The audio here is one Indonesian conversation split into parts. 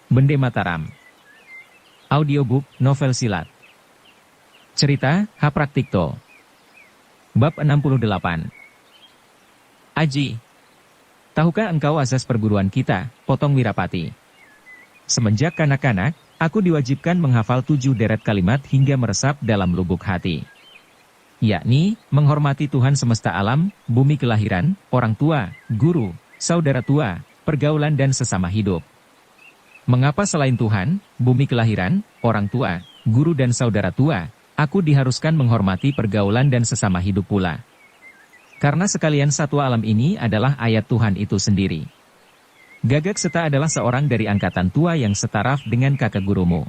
Bende Mataram. Audiobook, novel silat. Cerita, Hapraktikto. Bab 68. Aji. Tahukah engkau asas perguruan kita, Potong Wirapati? Semenjak kanak-kanak, aku diwajibkan menghafal 7 deret kalimat hingga meresap dalam lubuk hati. Yakni, menghormati Tuhan semesta alam, bumi kelahiran, orang tua, guru, saudara tua, pergaulan dan sesama hidup. Mengapa selain Tuhan, bumi kelahiran, orang tua, guru dan saudara tua, aku diharuskan menghormati pergaulan dan sesama hidup pula? Karena sekalian satwa alam ini adalah ayat Tuhan itu sendiri. Gagakseta adalah seorang dari angkatan tua yang setaraf dengan kakak gurumu.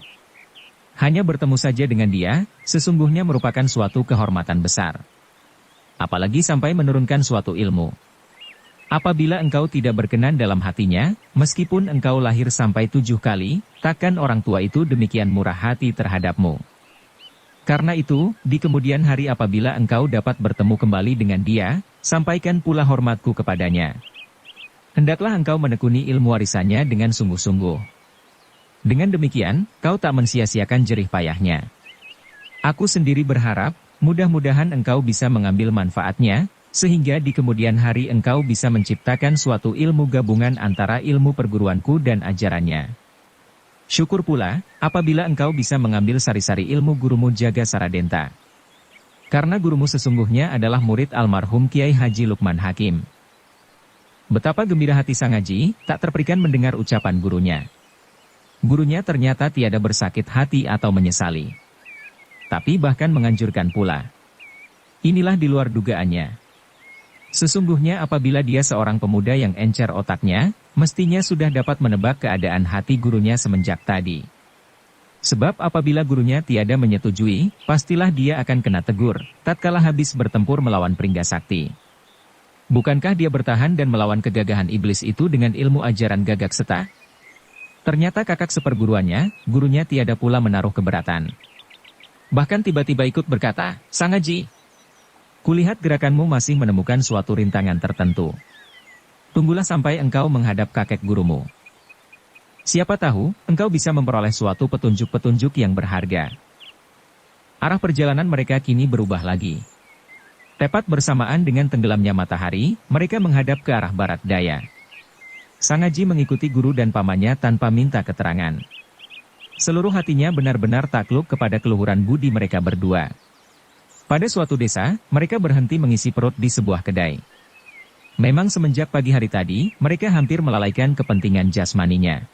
Hanya bertemu saja dengan dia, sesungguhnya merupakan suatu kehormatan besar. Apalagi sampai menurunkan suatu ilmu. Apabila engkau tidak berkenan dalam hatinya, meskipun engkau lahir sampai 7 kali, takkan orang tua itu demikian murah hati terhadapmu. Karena itu, di kemudian hari apabila engkau dapat bertemu kembali dengan dia, sampaikan pula hormatku kepadanya. Hendaklah engkau menekuni ilmu warisannya dengan sungguh-sungguh. Dengan demikian, kau tak mensia-siakan jerih payahnya. Aku sendiri berharap, mudah-mudahan engkau bisa mengambil manfaatnya, sehingga di kemudian hari engkau bisa menciptakan suatu ilmu gabungan antara ilmu perguruanku dan ajarannya. Syukur pula, apabila engkau bisa mengambil sari-sari ilmu gurumu Jaga Saradenta. Karena gurumu sesungguhnya adalah murid almarhum Kiai Haji Lukman Hakim. Betapa gembira hati Sang Haji, tak terperikan mendengar ucapan gurunya. Gurunya ternyata tiada bersakit hati atau menyesali. Tapi bahkan menganjurkan pula. Inilah di luar dugaannya. Sesungguhnya apabila dia seorang pemuda yang encer otaknya, mestinya sudah dapat menebak keadaan hati gurunya semenjak tadi. Sebab apabila gurunya tiada menyetujui, pastilah dia akan kena tegur, tatkala habis bertempur melawan Pringgasakti. Bukankah dia bertahan dan melawan kegagahan iblis itu dengan ilmu ajaran Gagakseta? Ternyata kakak seperguruannya, gurunya tiada pula menaruh keberatan. Bahkan tiba-tiba ikut berkata, Sang Haji, kulihat gerakanmu masih menemukan suatu rintangan tertentu. Tunggulah sampai engkau menghadap kakek gurumu. Siapa tahu, engkau bisa memperoleh suatu petunjuk-petunjuk yang berharga. Arah perjalanan mereka kini berubah lagi. Tepat bersamaan dengan tenggelamnya matahari, mereka menghadap ke arah barat daya. Sang Haji mengikuti guru dan pamannya tanpa minta keterangan. Seluruh hatinya benar-benar takluk kepada keluhuran budi mereka berdua. Pada suatu desa, mereka berhenti mengisi perut di sebuah kedai. Memang semenjak pagi hari tadi, mereka hampir melalaikan kepentingan jasmaninya.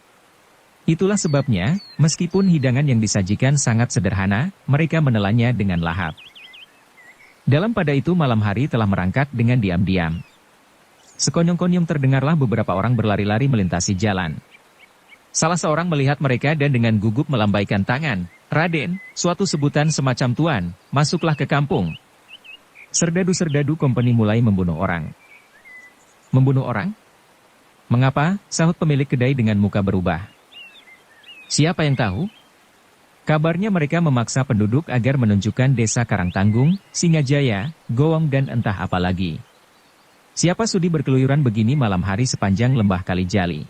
Itulah sebabnya, meskipun hidangan yang disajikan sangat sederhana, mereka menelannya dengan lahap. Dalam pada itu malam hari telah merangkak dengan diam-diam. Sekonyong-konyong terdengarlah beberapa orang berlari-lari melintasi jalan. Salah seorang melihat mereka dan dengan gugup melambaikan tangan. Raden, suatu sebutan semacam tuan, masuklah ke kampung. Serdadu-serdadu kompeni mulai membunuh orang. Membunuh orang? Mengapa? Sahut pemilik kedai dengan muka berubah. Siapa yang tahu? Kabarnya mereka memaksa penduduk agar menunjukkan desa Karangtanggung, Singajaya, Gowong dan entah apa lagi. Siapa sudi berkeluyuran begini malam hari sepanjang lembah Kalijali?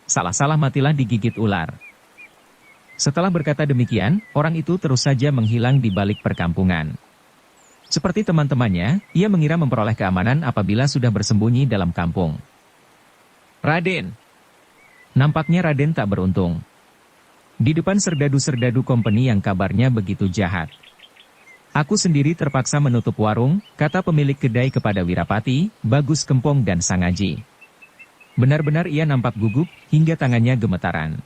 Salah-salah matilah digigit ular. Setelah berkata demikian, orang itu terus saja menghilang di balik perkampungan. Seperti teman-temannya, ia mengira memperoleh keamanan apabila sudah bersembunyi dalam kampung. Raden! Nampaknya Raden tak beruntung. Di depan serdadu-serdadu kompeni yang kabarnya begitu jahat. Aku sendiri terpaksa menutup warung, kata pemilik kedai kepada Wirapati, Bagus Kempong dan Sang Haji. Benar-benar ia nampak gugup, hingga tangannya gemetaran.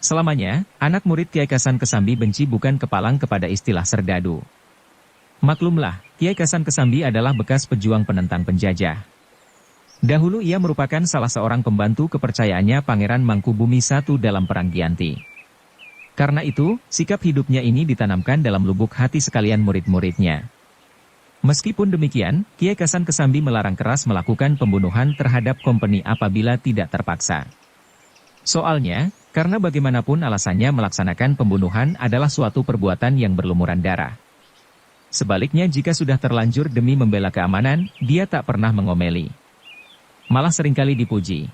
Selamanya, anak murid Kiai Kasan Kesambi benci bukan kepalang kepada istilah serdadu. Maklumlah, Kiai Kasan Kesambi adalah bekas pejuang penentang penjajah. Dahulu ia merupakan salah seorang pembantu kepercayaannya Pangeran Mangkubumi I dalam Perang Giyanti. Karena itu, sikap hidupnya ini ditanamkan dalam lubuk hati sekalian murid-muridnya. Meskipun demikian, Kiai Kasan Kesambi melarang keras melakukan pembunuhan terhadap kompeni apabila tidak terpaksa. Soalnya, karena bagaimanapun alasannya melaksanakan pembunuhan adalah suatu perbuatan yang berlumuran darah. Sebaliknya jika sudah terlanjur demi membela keamanan, dia tak pernah mengomeli. Malah seringkali dipuji.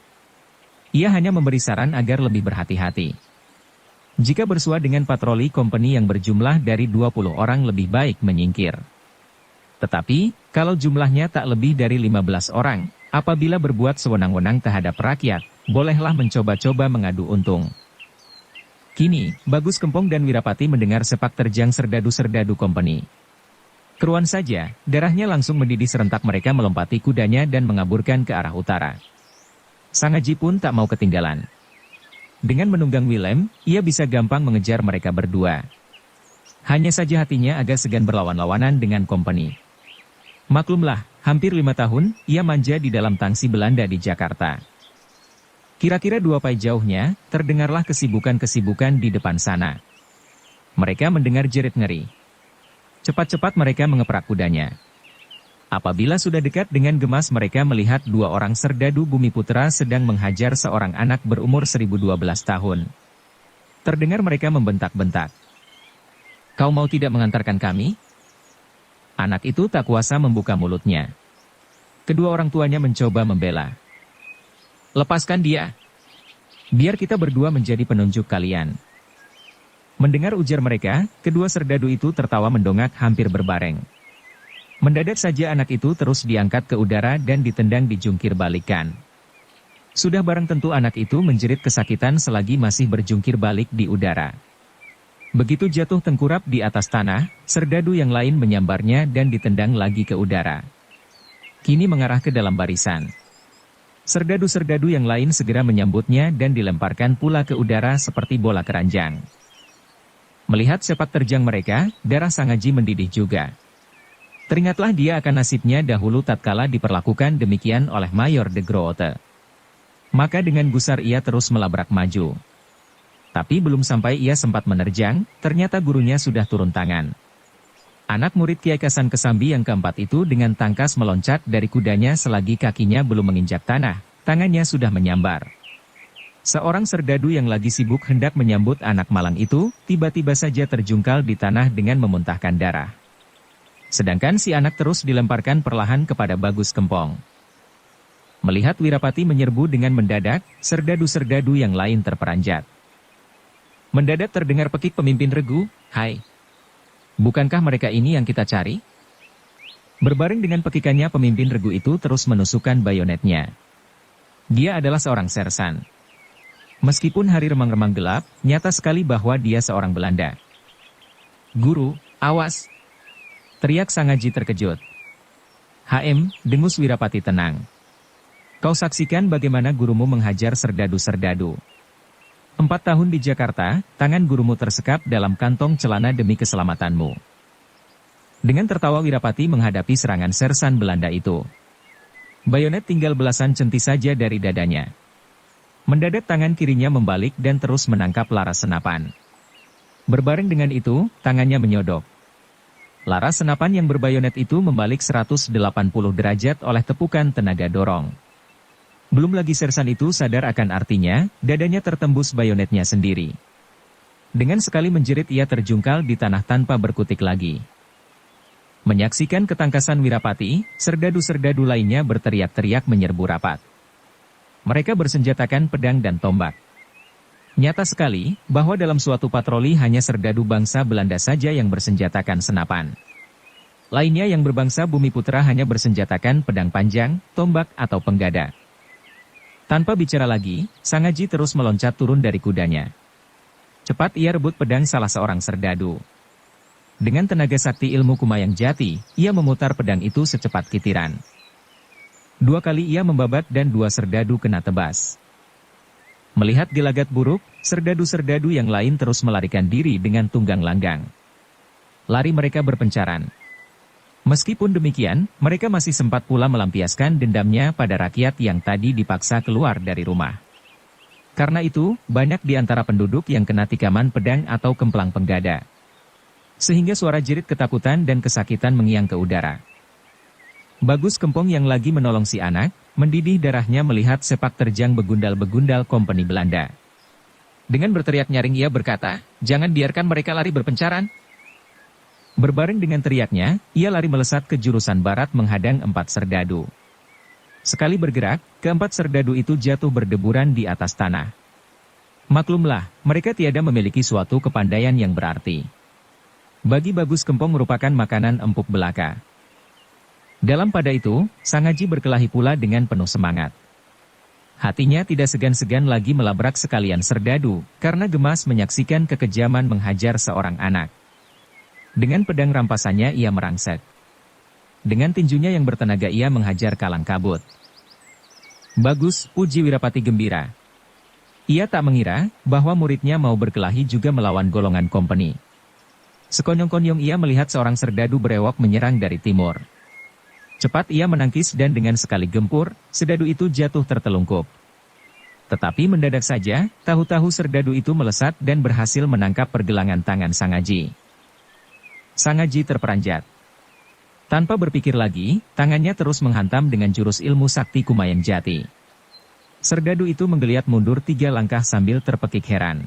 Ia hanya memberi saran agar lebih berhati-hati. Jika bersua dengan patroli company yang berjumlah dari 20 orang lebih baik menyingkir. Tetapi, kalau jumlahnya tak lebih dari 15 orang, apabila berbuat sewenang-wenang terhadap rakyat, bolehlah mencoba-coba mengadu untung. Kini, Bagus Kempong dan Wirapati mendengar sepak terjang serdadu-serdadu company. Keruan saja, darahnya langsung mendidih serentak mereka melompati kudanya dan mengaburkan ke arah utara. Sang Aji pun tak mau ketinggalan. Dengan menunggang Willem, ia bisa gampang mengejar mereka berdua. Hanya saja hatinya agak segan berlawan-lawanan dengan company. Maklumlah, hampir 5 tahun, ia manja di dalam tangsi Belanda di Jakarta. Kira-kira 2 pai jauhnya, terdengarlah kesibukan-kesibukan di depan sana. Mereka mendengar jerit ngeri. Cepat-cepat mereka mengeprak kudanya. Apabila sudah dekat dengan gemas mereka melihat 2 orang serdadu Bumiputra sedang menghajar seorang anak berumur 1012 tahun. Terdengar mereka membentak-bentak. "Kau mau tidak mengantarkan kami?" Anak itu tak kuasa membuka mulutnya. Kedua orang tuanya mencoba membela. "Lepaskan dia. Biar kita berdua menjadi penunjuk kalian." Mendengar ujar mereka, kedua serdadu itu tertawa mendongak hampir berbareng. Mendadak saja anak itu terus diangkat ke udara dan ditendang dijungkir balikan. Sudah barang tentu anak itu menjerit kesakitan selagi masih berjungkir balik di udara. Begitu jatuh tengkurap di atas tanah, serdadu yang lain menyambarnya dan ditendang lagi ke udara. Kini mengarah ke dalam barisan. Serdadu-serdadu yang lain segera menyambutnya dan dilemparkan pula ke udara seperti bola keranjang. Melihat sepak terjang mereka, darah Sang Aji mendidih juga. Teringatlah dia akan nasibnya dahulu tatkala diperlakukan demikian oleh Mayor de Groote. Maka dengan gusar ia terus melabrak maju. Tapi belum sampai ia sempat menerjang, ternyata gurunya sudah turun tangan. Anak murid Kiai Kasan Kesambi yang keempat itu dengan tangkas meloncat dari kudanya selagi kakinya belum menginjak tanah, tangannya sudah menyambar. Seorang serdadu yang lagi sibuk hendak menyambut anak malang itu, tiba-tiba saja terjungkal di tanah dengan memuntahkan darah. Sedangkan si anak terus dilemparkan perlahan kepada Bagus Kempong. Melihat Wirapati menyerbu dengan mendadak, serdadu-serdadu yang lain terperanjat. Mendadak terdengar pekik pemimpin regu, "Hai, bukankah mereka ini yang kita cari?" Berbaring dengan pekikannya pemimpin regu itu terus menusukkan bayonetnya. Dia adalah seorang sersan. Meskipun hari remang-remang gelap, nyata sekali bahwa dia seorang Belanda. "Guru, awas!" teriak Sang Aji terkejut. Dengus Wirapati tenang. "Kau saksikan bagaimana gurumu menghajar serdadu-serdadu. 4 tahun di Jakarta, tangan gurumu tersekap dalam kantong celana demi keselamatanmu." Dengan tertawa Wirapati menghadapi serangan sersan Belanda itu. Bayonet tinggal belasan centi saja dari dadanya. Mendadak tangan kirinya membalik dan terus menangkap laras senapan. Berbareng dengan itu, tangannya menyodok. Laras senapan yang berbayonet itu membalik 180 derajat oleh tepukan tenaga dorong. Belum lagi sersan itu sadar akan artinya, dadanya tertembus bayonetnya sendiri. Dengan sekali menjerit ia terjungkal di tanah tanpa berkutik lagi. Menyaksikan ketangkasan Wirapati, serdadu-serdadu lainnya berteriak-teriak menyerbu rapat. Mereka bersenjatakan pedang dan tombak. Nyata sekali, bahwa dalam suatu patroli hanya serdadu bangsa Belanda saja yang bersenjatakan senapan. Lainnya yang berbangsa Bumiputra hanya bersenjatakan pedang panjang, tombak atau penggada. Tanpa bicara lagi, Sang Aji terus meloncat turun dari kudanya. Cepat ia rebut pedang salah seorang serdadu. Dengan tenaga sakti ilmu kumayang jati, ia memutar pedang itu secepat kitiran. 2 kali ia membabat dan 2 serdadu kena tebas. Melihat gelagat buruk, serdadu-serdadu yang lain terus melarikan diri dengan tunggang langgang. Lari mereka berpencaran. Meskipun demikian, mereka masih sempat pula melampiaskan dendamnya pada rakyat yang tadi dipaksa keluar dari rumah. Karena itu, banyak di antara penduduk yang kena tikaman pedang atau kemplang penggada. Sehingga suara jerit ketakutan dan kesakitan mengiang ke udara. Bagus Kempong yang lagi menolong si anak, mendidih darahnya melihat sepak terjang begundal-begundal kompeni Belanda. Dengan berteriak nyaring ia berkata, "Jangan biarkan mereka lari berpencaran." Berbareng dengan teriaknya, ia lari melesat ke jurusan barat menghadang 4 serdadu. Sekali bergerak, keempat serdadu itu jatuh berdeburan di atas tanah. Maklumlah, mereka tiada memiliki suatu kepandaian yang berarti. Bagi Bagus Kempong merupakan makanan empuk belaka. Dalam pada itu, Sang Aji berkelahi pula dengan penuh semangat. Hatinya tidak segan-segan lagi melabrak sekalian serdadu, karena gemas menyaksikan kekejaman menghajar seorang anak. Dengan pedang rampasannya ia merangsek. Dengan tinjunya yang bertenaga ia menghajar kalang kabut. Bagus, puji Wirapati gembira. Ia tak mengira bahwa muridnya mau berkelahi juga melawan golongan kompeni. Sekonyong-konyong ia melihat seorang serdadu berewok menyerang dari timur. Cepat ia menangkis dan dengan sekali gempur, serdadu itu jatuh tertelungkup. Tetapi mendadak saja, tahu-tahu serdadu itu melesat dan berhasil menangkap pergelangan tangan Sang Aji. Sang Aji terperanjat. Tanpa berpikir lagi, tangannya terus menghantam dengan jurus ilmu sakti Kumayan Jati. Serdadu itu menggeliat mundur 3 langkah sambil terpekik heran.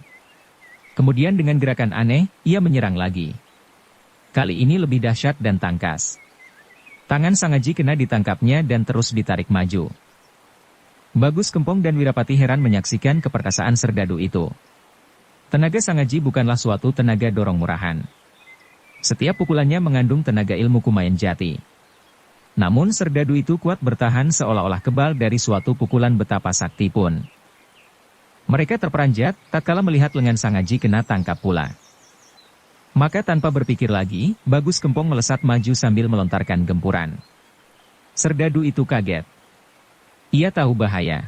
Kemudian dengan gerakan aneh, ia menyerang lagi. Kali ini lebih dahsyat dan tangkas. Tangan Sang Aji kena ditangkapnya dan terus ditarik maju. Bagus Kempong dan Wirapati heran menyaksikan keperkasaan serdadu itu. Tenaga Sang Aji bukanlah suatu tenaga dorong murahan. Setiap pukulannya mengandung tenaga ilmu Kumayan Jati. Namun serdadu itu kuat bertahan seolah-olah kebal dari suatu pukulan betapa sakti pun. Mereka terperanjat, tatkala melihat lengan Sang Aji kena tangkap pula. Maka tanpa berpikir lagi, Bagus Kempong melesat maju sambil melontarkan gempuran. Serdadu itu kaget. Ia tahu bahaya.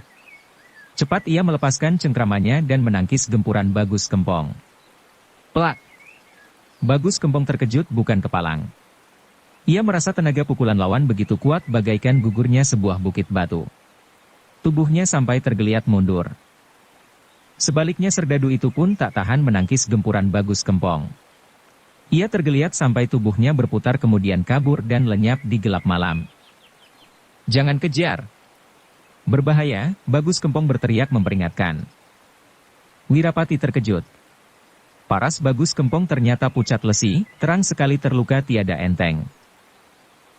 Cepat ia melepaskan cengkramannya dan menangkis gempuran Bagus Kempong. Plak! Bagus Kempong terkejut bukan kepalang. Ia merasa tenaga pukulan lawan begitu kuat bagaikan gugurnya sebuah bukit batu. Tubuhnya sampai tergeliat mundur. Sebaliknya serdadu itu pun tak tahan menangkis gempuran Bagus Kempong. Ia tergeliat sampai tubuhnya berputar kemudian kabur dan lenyap di gelap malam. Jangan kejar! Berbahaya, Bagus Kempong berteriak memperingatkan. Wirapati terkejut. Paras Bagus Kempong ternyata pucat lesi, terang sekali terluka tiada enteng.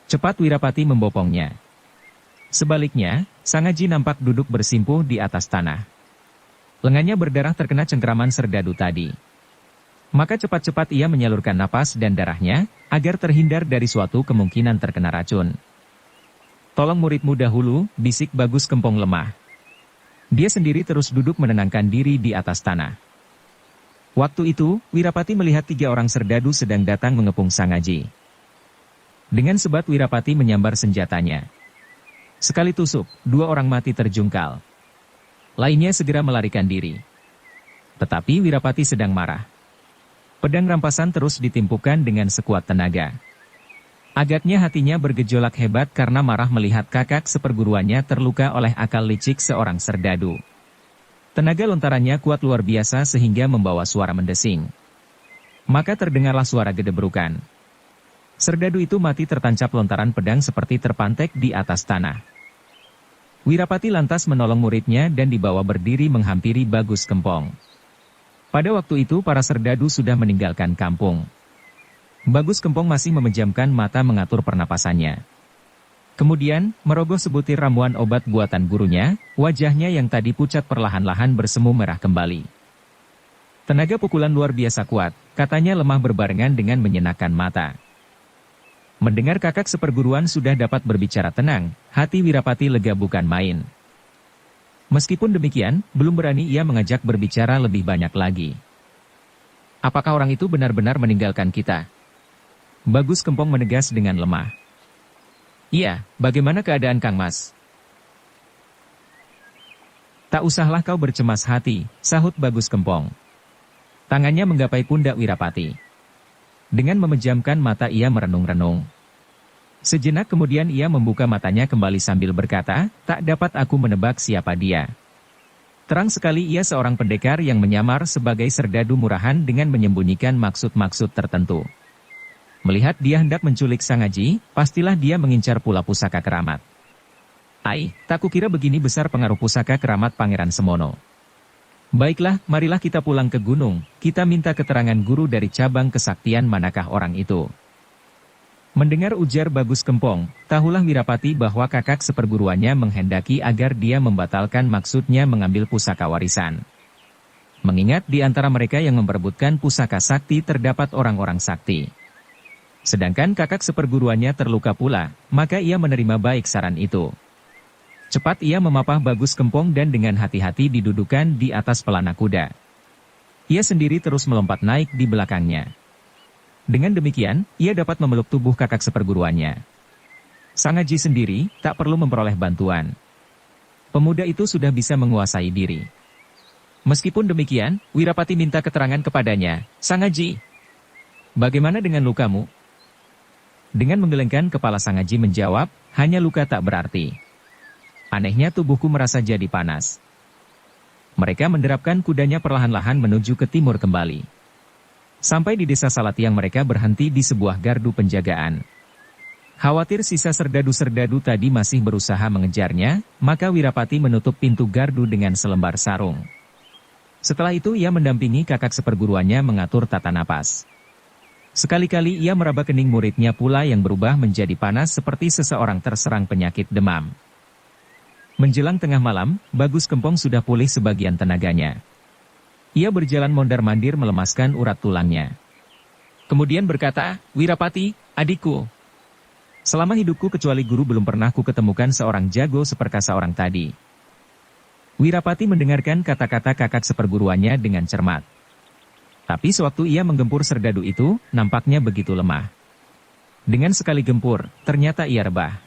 Cepat Wirapati membopongnya. Sebaliknya, Sang Aji nampak duduk bersimpuh di atas tanah. Lengannya berdarah terkena cengkraman serdadu tadi. Maka cepat-cepat ia menyalurkan napas dan darahnya, agar terhindar dari suatu kemungkinan terkena racun. Tolong muridmu dahulu, bisik Bagus Kempong lemah. Dia sendiri terus duduk menenangkan diri di atas tanah. Waktu itu, Wirapati melihat 3 orang serdadu sedang datang mengepung Sang Aji. Dengan sebat Wirapati menyambar senjatanya. Sekali tusuk, 2 orang mati terjungkal. Lainnya segera melarikan diri. Tetapi Wirapati sedang marah. Pedang rampasan terus ditimpukan dengan sekuat tenaga. Agaknya hatinya bergejolak hebat karena marah melihat kakak seperguruannya terluka oleh akal licik seorang serdadu. Tenaga lontarannya kuat luar biasa sehingga membawa suara mendesing. Maka terdengarlah suara gedebrukan. Serdadu itu mati tertancap lontaran pedang seperti terpantek di atas tanah. Wirapati lantas menolong muridnya dan dibawa berdiri menghampiri Bagus Kempong. Pada waktu itu para serdadu sudah meninggalkan kampung. Bagus Kempong masih memejamkan mata mengatur pernapasannya. Kemudian, merogoh sebutir ramuan obat buatan gurunya, wajahnya yang tadi pucat perlahan-lahan bersemu merah kembali. Tenaga pukulan luar biasa kuat, katanya lemah berbarengan dengan menyenakkan mata. Mendengar kakak seperguruan sudah dapat berbicara tenang, hati Wirapati lega bukan main. Meskipun demikian, belum berani ia mengajak berbicara lebih banyak lagi. Apakah orang itu benar-benar meninggalkan kita? Bagus Kempong menegas dengan lemah. Iya, bagaimana keadaan Kang Mas? Tak usahlah kau bercemas hati, sahut Bagus Kempong. Tangannya menggapai pundak Wirapati. Dengan memejamkan mata ia merenung-renung. Sejenak kemudian ia membuka matanya kembali sambil berkata, tak dapat aku menebak siapa dia. Terang sekali ia seorang pendekar yang menyamar sebagai serdadu murahan dengan menyembunyikan maksud-maksud tertentu. Melihat dia hendak menculik Sang Aji, pastilah dia mengincar pula pusaka keramat. Ai, tak kukira begini besar pengaruh pusaka keramat Pangeran Semono. Baiklah, marilah kita pulang ke gunung, kita minta keterangan guru dari cabang kesaktian manakah orang itu. Mendengar ujar Bagus Kempong, tahulah Wirapati bahwa kakak seperguruannya menghendaki agar dia membatalkan maksudnya mengambil pusaka warisan. Mengingat di antara mereka yang memperebutkan pusaka sakti terdapat orang-orang sakti. Sedangkan kakak seperguruannya terluka pula, maka ia menerima baik saran itu. Cepat ia memapah Bagus Kempong dan dengan hati-hati didudukan di atas pelana kuda. Ia sendiri terus melompat naik di belakangnya. Dengan demikian, ia dapat memeluk tubuh kakak seperguruannya. Sangaji sendiri tak perlu memperoleh bantuan. Pemuda itu sudah bisa menguasai diri. Meskipun demikian, Wirapati minta keterangan kepadanya, "Sangaji, bagaimana dengan lukamu?" Dengan menggelengkan kepala Sangaji menjawab, "Hanya luka tak berarti. Anehnya tubuhku merasa jadi panas." Mereka menderapkan kudanya perlahan-lahan menuju ke timur kembali. Sampai di desa Salatiang mereka berhenti di sebuah gardu penjagaan. Khawatir sisa serdadu-serdadu tadi masih berusaha mengejarnya, maka Wirapati menutup pintu gardu dengan selembar sarung. Setelah itu ia mendampingi kakak seperguruannya mengatur tata napas. Sekali-kali ia meraba kening muridnya pula yang berubah menjadi panas seperti seseorang terserang penyakit demam. Menjelang tengah malam, Bagus Kempong sudah pulih sebagian tenaganya. Ia berjalan mondar-mandir melemaskan urat tulangnya. Kemudian berkata, "Wirapati, adikku. Selama hidupku kecuali guru belum pernah ku ketemukan seorang jago seperkasa orang tadi." Wirapati mendengarkan kata-kata kakak seperguruannya dengan cermat. Tapi sewaktu ia menggempur serdadu itu, nampaknya begitu lemah. Dengan sekali gempur, ternyata ia rebah.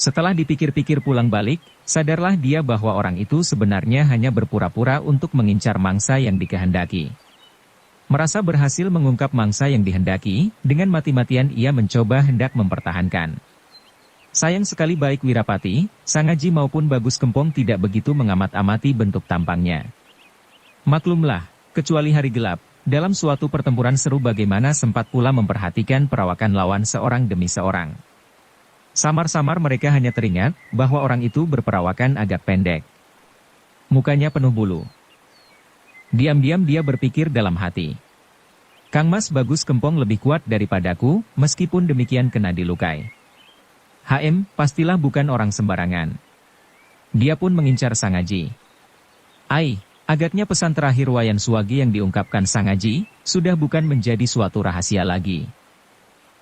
Setelah dipikir-pikir pulang balik, sadarlah dia bahwa orang itu sebenarnya hanya berpura-pura untuk mengincar mangsa yang dikehendaki. Merasa berhasil mengungkap mangsa yang dihendaki, dengan mati-matian ia mencoba hendak mempertahankan. Sayang sekali baik Wirapati, Sangaji maupun Bagus Kempong tidak begitu mengamat-amati bentuk tampangnya. Maklumlah, kecuali hari gelap, dalam suatu pertempuran seru bagaimana sempat pula memperhatikan perawakan lawan seorang demi seorang. Samar-samar mereka hanya teringat bahwa orang itu berperawakan agak pendek. Mukanya penuh bulu. Diam-diam dia berpikir dalam hati. Kang Mas Bagus Kempong lebih kuat daripadaku, meskipun demikian kena dilukai. Pastilah bukan orang sembarangan. Dia pun mengincar Sangaji. Agaknya pesan terakhir Wayan Suwagi yang diungkapkan Sangaji, sudah bukan menjadi suatu rahasia lagi.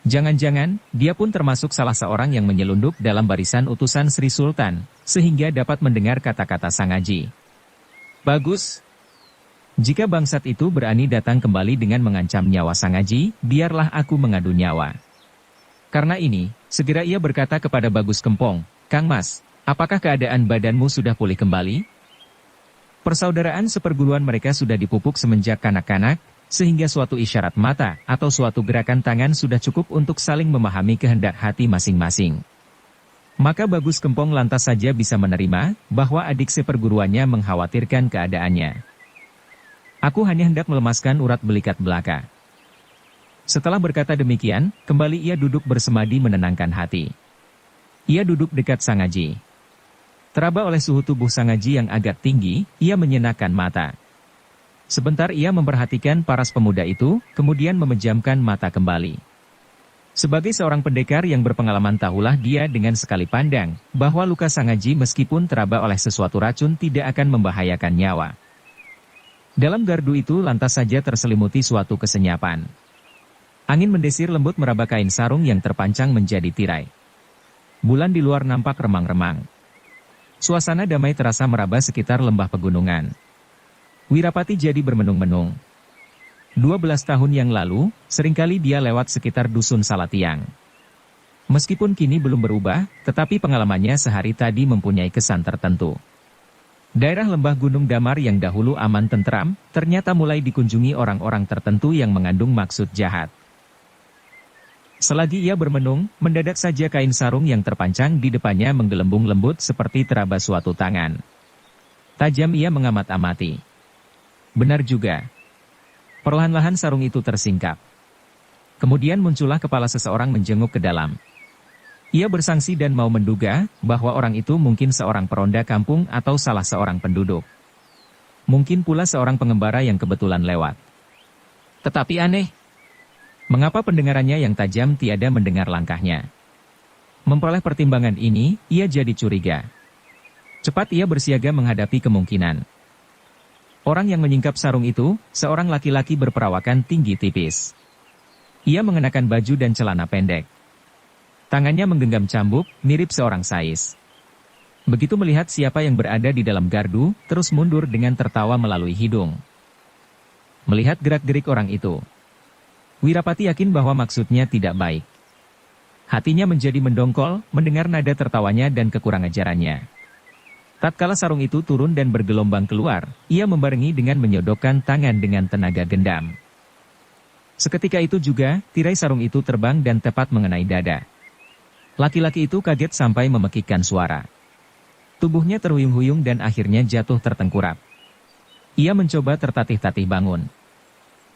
Jangan-jangan, dia pun termasuk salah seorang yang menyelundup dalam barisan utusan Sri Sultan, sehingga dapat mendengar kata-kata Sangaji. Bagus. Jika bangsat itu berani datang kembali dengan mengancam nyawa Sangaji, biarlah aku mengadu nyawa. Karena ini, segera ia berkata kepada Bagus Kempong, "Kang Mas, apakah keadaan badanmu sudah pulih kembali?" Persaudaraan seperguruan mereka sudah dipupuk semenjak kanak-kanak, sehingga suatu isyarat mata atau suatu gerakan tangan sudah cukup untuk saling memahami kehendak hati masing-masing. Maka Bagus Kempong lantas saja bisa menerima bahwa adik seperguruannya mengkhawatirkan keadaannya. "Aku hanya hendak melemaskan urat belikat belaka." Setelah berkata demikian, kembali ia duduk bersemadi menenangkan hati. Ia duduk dekat Sangaji. Teraba oleh suhu tubuh Sangaji yang agak tinggi, ia menyenakkan mata. Sebentar ia memperhatikan paras pemuda itu, kemudian memejamkan mata kembali. Sebagai seorang pendekar yang berpengalaman tahulah dia dengan sekali pandang, bahwa luka Sangaji meskipun teraba oleh sesuatu racun tidak akan membahayakan nyawa. Dalam gardu itu lantas saja terselimuti suatu kesenyapan. Angin mendesir lembut meraba kain sarung yang terpancang menjadi tirai. Bulan di luar nampak remang-remang. Suasana damai terasa meraba sekitar lembah pegunungan. Wirapati jadi bermenung-menung. 12 tahun yang lalu, seringkali dia lewat sekitar dusun Salatiang. Meskipun kini belum berubah, tetapi pengalamannya sehari tadi mempunyai kesan tertentu. Daerah lembah Gunung Damar yang dahulu aman tentram, ternyata mulai dikunjungi orang-orang tertentu yang mengandung maksud jahat. Selagi ia bermenung, mendadak saja kain sarung yang terpancang di depannya menggelembung lembut seperti teraba suatu tangan. Tajam ia mengamat-amati. Benar juga. Perlahan-lahan sarung itu tersingkap. Kemudian muncullah kepala seseorang menjenguk ke dalam. Ia bersangsi dan mau menduga bahwa orang itu mungkin seorang peronda kampung atau salah seorang penduduk. Mungkin pula seorang pengembara yang kebetulan lewat. Tetapi aneh. Mengapa pendengarannya yang tajam tiada mendengar langkahnya? Memperoleh pertimbangan ini, ia jadi curiga. Cepat ia bersiaga menghadapi kemungkinan. Orang yang menyingkap sarung itu, seorang laki-laki berperawakan tinggi tipis. Ia mengenakan baju dan celana pendek. Tangannya menggenggam cambuk, mirip seorang sais. Begitu melihat siapa yang berada di dalam gardu, terus mundur dengan tertawa melalui hidung. Melihat gerak-gerik orang itu, Wirapati yakin bahwa maksudnya tidak baik. Hatinya menjadi mendongkol, mendengar nada tertawanya dan kekurang-ajarannya. Tatkala sarung itu turun dan bergelombang keluar, ia membarengi dengan menyodokkan tangan dengan tenaga gendam. Seketika itu juga, tirai sarung itu terbang dan tepat mengenai dada. Laki-laki itu kaget sampai memekikkan suara. Tubuhnya terhuyung-huyung dan akhirnya jatuh tertengkurap. Ia mencoba tertatih-tatih bangun.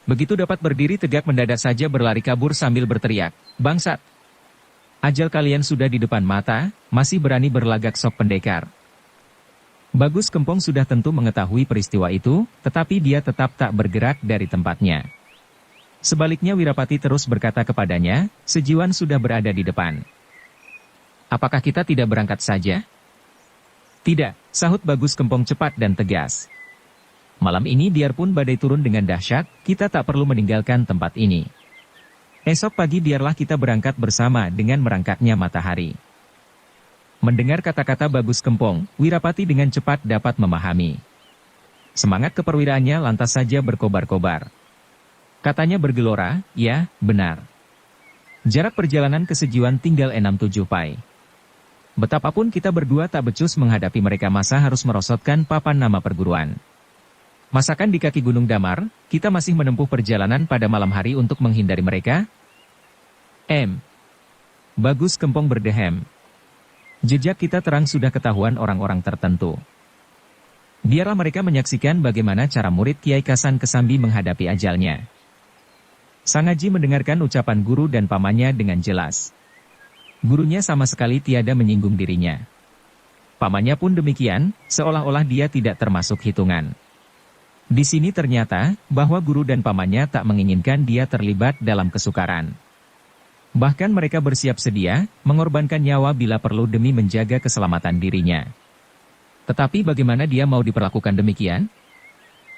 Begitu dapat berdiri tegak mendadak saja berlari kabur sambil berteriak, "Bangsat! Ajal kalian sudah di depan mata, masih berani berlagak sok pendekar." Bagus Kempong sudah tentu mengetahui peristiwa itu, tetapi dia tetap tak bergerak dari tempatnya. Sebaliknya Wirapati terus berkata kepadanya, "Sejiwan sudah berada di depan. Apakah kita tidak berangkat saja?" "Tidak," sahut Bagus Kempong cepat dan tegas. "Malam ini biarpun badai turun dengan dahsyat, kita tak perlu meninggalkan tempat ini. Esok pagi biarlah kita berangkat bersama dengan merangkaknya matahari." Mendengar kata-kata Bagus Kempong, Wirapati dengan cepat dapat memahami. Semangat keperwiraannya lantas saja berkobar-kobar. Katanya bergelora, "Ya, benar. Jarak perjalanan ke Sejiwan tinggal 6-7 pai. Betapapun kita berdua tak becus menghadapi mereka, masa harus merosotkan papan nama perguruan. Masakan di kaki Gunung Damar, kita masih menempuh perjalanan pada malam hari untuk menghindari mereka?" Bagus Kempong berdehem. Jejak kita terang sudah ketahuan orang-orang tertentu. Biarlah mereka menyaksikan bagaimana cara murid Kiai Kasan Kesambi menghadapi ajalnya. Sang Haji mendengarkan ucapan guru dan pamannya dengan jelas. Gurunya sama sekali tiada menyinggung dirinya. Pamannya pun demikian, seolah-olah dia tidak termasuk hitungan. Di sini ternyata, bahwa guru dan pamannya tak menginginkan dia terlibat dalam kesukaran. Bahkan mereka bersiap sedia, mengorbankan nyawa bila perlu demi menjaga keselamatan dirinya. Tetapi bagaimana dia mau diperlakukan demikian?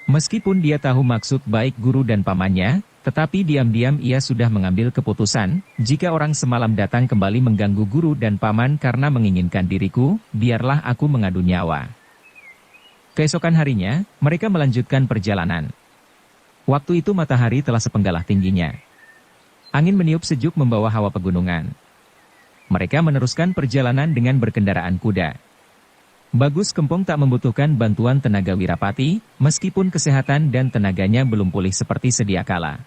Meskipun dia tahu maksud baik guru dan pamannya, tetapi diam-diam ia sudah mengambil keputusan, jika orang semalam datang kembali mengganggu guru dan paman karena menginginkan diriku, biarlah aku mengadu nyawa. Keesokan harinya, mereka melanjutkan perjalanan. Waktu itu matahari telah sepenggalah tingginya. Angin meniup sejuk membawa hawa pegunungan. Mereka meneruskan perjalanan dengan berkendaraan kuda. Bagus Kempong tak membutuhkan bantuan tenaga Wirapati, meskipun kesehatan dan tenaganya belum pulih seperti sedia kala.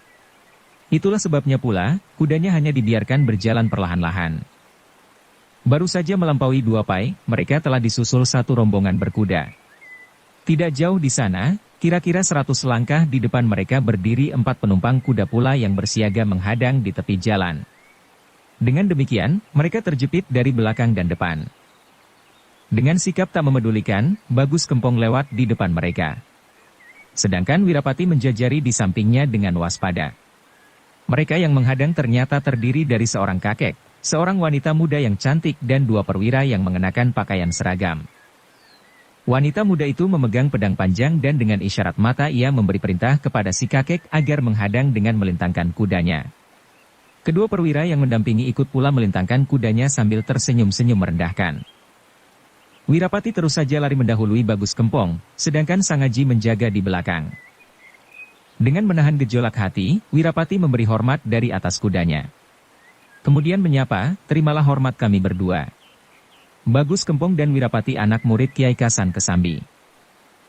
Itulah sebabnya pula, kudanya hanya dibiarkan berjalan perlahan-lahan. Baru saja melampaui 2 pai, mereka telah disusul satu rombongan berkuda. Tidak jauh di sana, kira-kira 100 langkah di depan mereka berdiri 4 penumpang kuda pula yang bersiaga menghadang di tepi jalan. Dengan demikian, mereka terjepit dari belakang dan depan. Dengan sikap tak memedulikan, Bagus Kempong lewat di depan mereka. Sedangkan Wirapati menjajari di sampingnya dengan waspada. Mereka yang menghadang ternyata terdiri dari seorang kakek, seorang wanita muda yang cantik dan 2 perwira yang mengenakan pakaian seragam. Wanita muda itu memegang pedang panjang dan dengan isyarat mata ia memberi perintah kepada si kakek agar menghadang dengan melintangkan kudanya. Kedua perwira yang mendampingi ikut pula melintangkan kudanya sambil tersenyum-senyum merendahkan. Wirapati terus saja lari mendahului Bagus Kempong, sedangkan Sang Haji menjaga di belakang. Dengan menahan gejolak hati, Wirapati memberi hormat dari atas kudanya. Kemudian menyapa, "Terimalah hormat kami berdua. Bagus Kempong dan Wirapati anak murid Kiai Kasan Kesambi.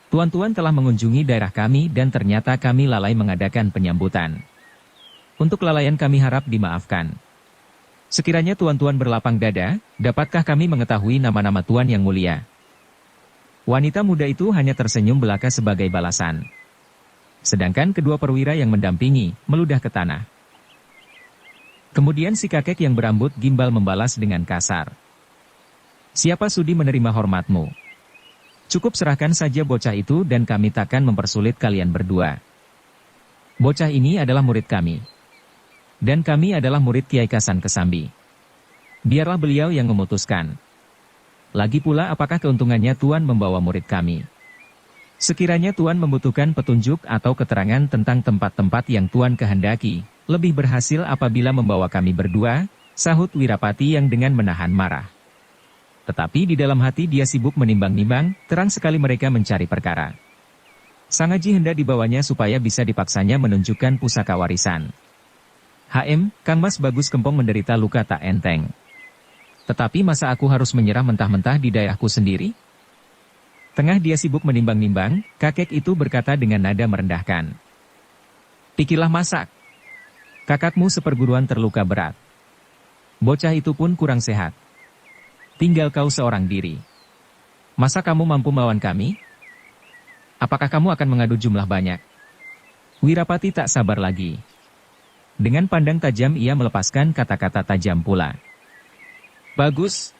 Tuan-tuan telah mengunjungi daerah kami dan ternyata kami lalai mengadakan penyambutan. Untuk kelalaian kami harap dimaafkan. Sekiranya tuan-tuan berlapang dada, dapatkah kami mengetahui nama-nama tuan yang mulia?" Wanita muda itu hanya tersenyum belaka sebagai balasan. Sedangkan kedua perwira yang mendampingi, meludah ke tanah. Kemudian si kakek yang berambut gimbal membalas dengan kasar. "Siapa sudi menerima hormatmu? Cukup serahkan saja bocah itu dan kami takkan mempersulit kalian berdua. Bocah ini adalah murid kami. Dan kami adalah murid Kiai Kasan Kesambi. Biarlah beliau yang memutuskan. Lagi pula apakah keuntungannya Tuan membawa murid kami? Sekiranya Tuan membutuhkan petunjuk atau keterangan tentang tempat-tempat yang Tuan kehendaki, lebih berhasil apabila membawa kami berdua, sahut Wirapati yang dengan menahan marah. Tetapi di dalam hati dia sibuk menimbang-nimbang, terang sekali mereka mencari perkara. Sang Haji hendak dibawanya supaya bisa dipaksanya menunjukkan pusaka warisan. Kang Mas Bagus Kempong menderita luka tak enteng. Tetapi masa aku harus menyerah mentah-mentah di daerahku sendiri? Tengah dia sibuk menimbang-nimbang, kakek itu berkata dengan nada merendahkan. Pikirlah masak. Kakakmu seperguruan terluka berat. Bocah itu pun kurang sehat. Tinggal kau seorang diri. Masa kamu mampu melawan kami? Apakah kamu akan mengadu jumlah banyak? Wirapati tak sabar lagi. Dengan pandang tajam ia melepaskan kata-kata tajam pula. Bagus.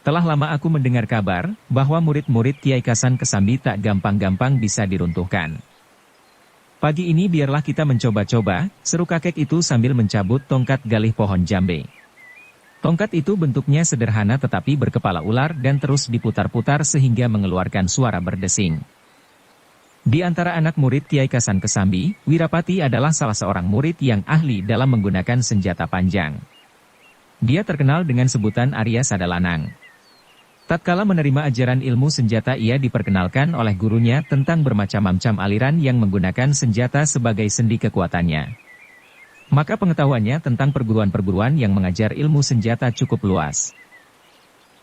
Telah lama aku mendengar kabar, bahwa murid-murid Kiai Kasan Kesambi tak gampang-gampang bisa diruntuhkan. Pagi ini biarlah kita mencoba-coba, seru kakek itu sambil mencabut tongkat galih pohon jambe. Tongkat itu bentuknya sederhana tetapi berkepala ular dan terus diputar-putar sehingga mengeluarkan suara berdesing. Di antara anak murid Kiai Kasan Kesambi, Wirapati adalah salah seorang murid yang ahli dalam menggunakan senjata panjang. Dia terkenal dengan sebutan Arya Sadalanang. Tatkala menerima ajaran ilmu senjata ia diperkenalkan oleh gurunya tentang bermacam-macam aliran yang menggunakan senjata sebagai sendi kekuatannya. Maka pengetahuannya tentang perguruan-perguruan yang mengajar ilmu senjata cukup luas.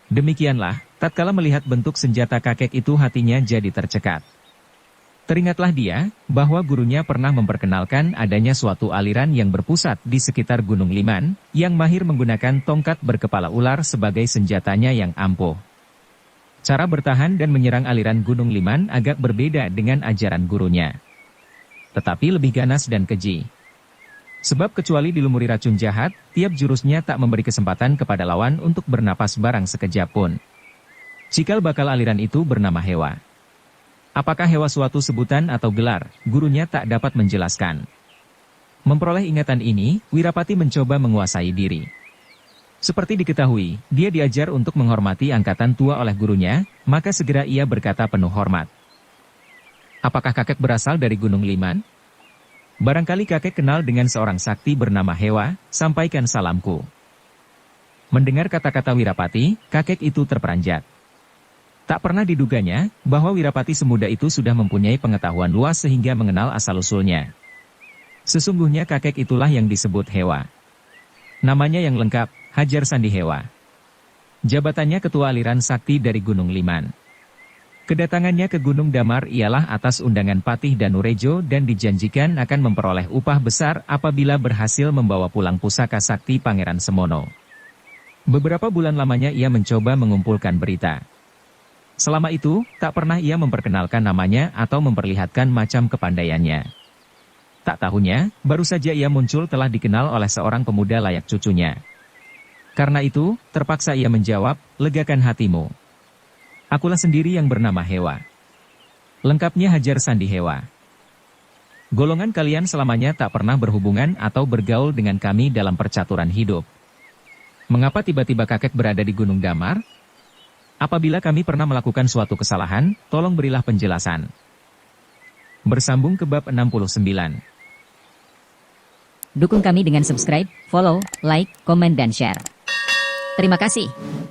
Demikianlah, tatkala melihat bentuk senjata kakek itu hatinya jadi tercekat. Teringatlah dia, bahwa gurunya pernah memperkenalkan adanya suatu aliran yang berpusat di sekitar Gunung Liman, yang mahir menggunakan tongkat berkepala ular sebagai senjatanya yang ampuh. Cara bertahan dan menyerang aliran Gunung Liman agak berbeda dengan ajaran gurunya. Tetapi lebih ganas dan keji. Sebab kecuali dilumuri racun jahat, tiap jurusnya tak memberi kesempatan kepada lawan untuk bernapas barang sekejap pun. Cikal bakal aliran itu bernama Hewa. Apakah Hewa suatu sebutan atau gelar, gurunya tak dapat menjelaskan. Memperoleh ingatan ini, Wirapati mencoba menguasai diri. Seperti diketahui, dia diajar untuk menghormati angkatan tua oleh gurunya, maka segera ia berkata penuh hormat. Apakah kakek berasal dari Gunung Liman? Barangkali kakek kenal dengan seorang sakti bernama Hewa, sampaikan salamku. Mendengar kata-kata Wirapati, kakek itu terperanjat. Tak pernah diduganya, bahwa Wirapati semuda itu sudah mempunyai pengetahuan luas sehingga mengenal asal-usulnya. Sesungguhnya kakek itulah yang disebut Hewa. Namanya yang lengkap, Hajar Sandi Hewa. Jabatannya Ketua Aliran Sakti dari Gunung Liman. Kedatangannya ke Gunung Damar ialah atas undangan Patih Danurejo dan dijanjikan akan memperoleh upah besar apabila berhasil membawa pulang pusaka sakti Pangeran Semono. Beberapa bulan lamanya ia mencoba mengumpulkan berita. Selama itu, tak pernah ia memperkenalkan namanya atau memperlihatkan macam kepandaiannya. Tak tahunya, baru saja ia muncul telah dikenal oleh seorang pemuda layak cucunya. Karena itu, terpaksa ia menjawab, legakan hatimu. Akulah sendiri yang bernama Hewa. Lengkapnya Hajar Sandi Hewa. Golongan kalian selamanya tak pernah berhubungan atau bergaul dengan kami dalam percaturan hidup. Mengapa tiba-tiba kakek berada di Gunung Damar? Apabila kami pernah melakukan suatu kesalahan, tolong berilah penjelasan. Bersambung ke bab 69. Dukung kami dengan subscribe, follow, like, komen dan share. Terima kasih.